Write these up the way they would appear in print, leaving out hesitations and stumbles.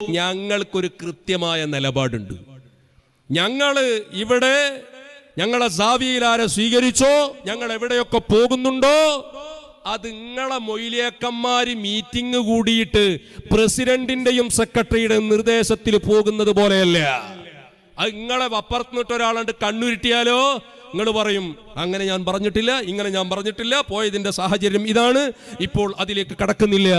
ഞങ്ങൾക്കൊരു കൃത്യമായ നിലപാടുണ്ട്. ഇവിടെ ഞങ്ങളെ സാവിയിൽ ആരെ സ്വീകരിച്ചോ, ഞങ്ങൾ എവിടെയൊക്കെ പോകുന്നുണ്ടോ, അത് നിങ്ങളെ മൊയിലിയക്കന്മാര് മീറ്റിംഗ് കൂടിയിട്ട് പ്രസിഡന്റിന്റെയും സെക്രട്ടറിയുടെയും നിർദ്ദേശത്തിൽ പോകുന്നത് പോലെയല്ല. അത് നിങ്ങളെ അപ്പുറത്തുനിന്നിട്ട് ഒരാളുണ്ട് കണ്ണുരുട്ടിയാലോ നിങ്ങൾ പറയും അങ്ങനെ ഞാൻ പറഞ്ഞിട്ടില്ല, ഇങ്ങനെ ഞാൻ പറഞ്ഞിട്ടില്ല, പോയതിന്റെ സാഹചര്യം ഇതാണ്, ഇപ്പോൾ അതിലേക്ക് കടക്കുന്നില്ല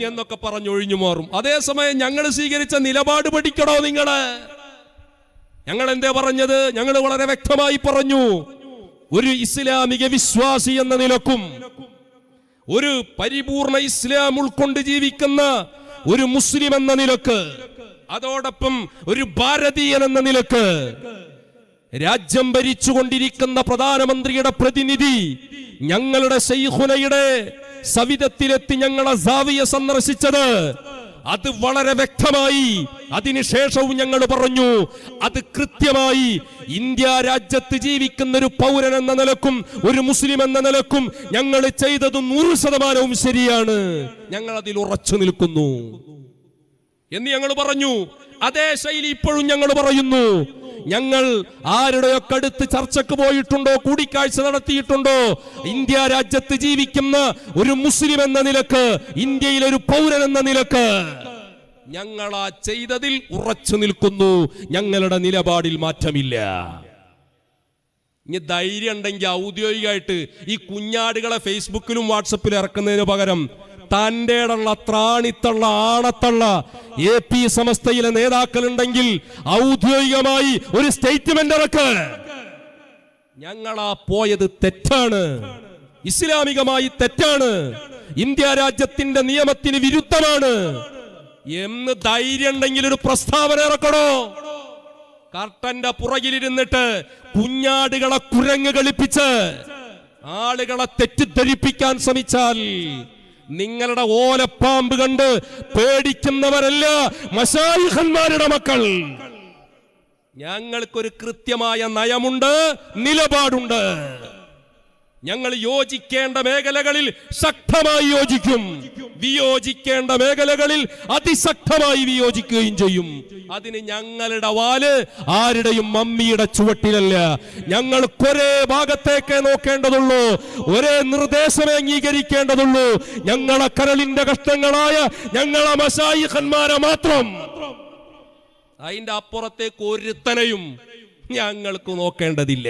എന്നൊക്കെ പറഞ്ഞൊഴിഞ്ഞു മാറും. അതേസമയം ഞങ്ങൾ സ്വീകരിച്ച നിലപാട് പഠിക്കണോ നിങ്ങള്? ഞങ്ങൾ എന്താ പറഞ്ഞത്? ഞങ്ങൾ വളരെ വ്യക്തമായി പറഞ്ഞു, ഒരു ഇസ്ലാമിക വിശ്വാസി എന്ന നിലക്കും ഒരു പരിപൂർണ ഇസ്ലാം ഉൾക്കൊണ്ട് ജീവിക്കുന്ന ഒരു മുസ്ലിം എന്ന നിലക്ക്, അതോടൊപ്പം ഒരു ഭാരതീയൻ എന്ന നിലക്ക്, രാജ്യം ഭരിച്ചുകൊണ്ടിരിക്കുന്ന പ്രധാനമന്ത്രിയുടെ പ്രതിനിധി ഞങ്ങളുടെ ശൈഖുനയുടെ സവിധത്തിലെത്തി ഞങ്ങളെ സാവിയ സന്ദർശിച്ചത്, അത് വളരെ വ്യക്തമായി അതിനുശേഷവും ഞങ്ങൾ പറഞ്ഞു, അത് കൃത്യമായി ഇന്ത്യ രാജ്യത്ത് ജീവിക്കുന്ന ഒരു പൗരൻ എന്ന നിലക്കും ഒരു മുസ്ലിം എന്ന നിലക്കും ഞങ്ങൾ ചെയ്തത് 100% ശരിയാണ്, ഞങ്ങൾ അതിൽ ഉറച്ചു നിൽക്കുന്നു എന്ന് ഞങ്ങൾ പറഞ്ഞു. അതേ ശൈലി ഇപ്പോഴും ഞങ്ങൾ പറയുന്നു. ഞങ്ങൾ ആരുടെയൊക്കെ അടുത്ത് ചർച്ചക്ക് പോയിട്ടുണ്ടോ, കൂടിക്കാഴ്ച നടത്തിയിട്ടുണ്ടോ, ഇന്ത്യ രാജ്യത്ത് ജീവിക്കുന്ന ഒരു മുസ്ലിം എന്ന നിലക്ക്, ഇന്ത്യയിലെ ഒരു പൗരൻ എന്ന നിലക്ക് ഞങ്ങൾ ആ ചെയ്തതിൽ ഉറച്ചു നിൽക്കുന്നു. ഞങ്ങളുടെ നിലപാടിൽ മാറ്റമില്ല. ഇനി ധൈര്യം ഉണ്ടെങ്കിൽ ഔദ്യോഗികമായിട്ട് ഈ കുഞ്ഞാടുകളെ ഫേസ്ബുക്കിലും വാട്സപ്പിലും ഇറക്കുന്നതിന് പകരം തന്റെ ത്രാണിത്തള്ള ആണത്തള്ള AP സമസ്തയിലെ നേതാക്കളുണ്ടെങ്കിൽ ഔദ്യോഗികമായി ഒരു സ്റ്റേറ്റ്മെന്റ് ഇറക്ക്. ഞങ്ങളാ പോയത് തെറ്റാണ്, ഇസ്ലാമികമായി തെറ്റാണ്, ഇന്ത്യ രാജ്യത്തിന്റെ നിയമത്തിന് വിരുദ്ധമാണ് എന്ന് ധൈര്യം ഉണ്ടെങ്കിൽ ഒരു പ്രസ്താവന ഇറക്കണോ? കർട്ടന്റെ പുറകിലിരുന്നിട്ട് കുഞ്ഞാടുകളെ കുരങ്ങ് കളിപ്പിച്ച് ആളുകളെ തെറ്റിദ്ധരിപ്പിക്കാൻ ശ്രമിച്ചാൽ നിങ്ങളുടെ ഓലപ്പാമ്പ് കണ്ട് പേടിക്കുന്നവരല്ല മശായിഖന്മാരുടെ മക്കൾ. ഞങ്ങൾക്കൊരു കൃത്യമായ നയമുണ്ട്, നിലപാടുണ്ട്. ഞങ്ങൾ യോജിക്കേണ്ട മേഖലകളിൽ ശക്തമായി യോജിക്കും, വിയോജിക്കേണ്ട മേഖലകളിൽ അതിശക്തമായി വിയോജിക്കുകയും ചെയ്യും. അതിന് ഞങ്ങളുടെ വാല് ആരുടെയും മമ്മിയുടെ ചുവട്ടിലല്ല. ഞങ്ങൾക്കൊരേ ഭാഗത്തേക്ക് നോക്കേണ്ടതുള്ളൂ, ഒരേ നിർദ്ദേശമേ അംഗീകരിക്കേണ്ടതുള്ളൂ. ഞങ്ങളെ കരളിന്റെ കഷ്ണങ്ങളായ ഞങ്ങളെ മശായിഖന്മാരെ മാത്രം. അതിന്റെ അപ്പുറത്തേക്ക് ഒരുത്തനെയും ഞങ്ങൾക്ക് നോക്കേണ്ടതില്ല.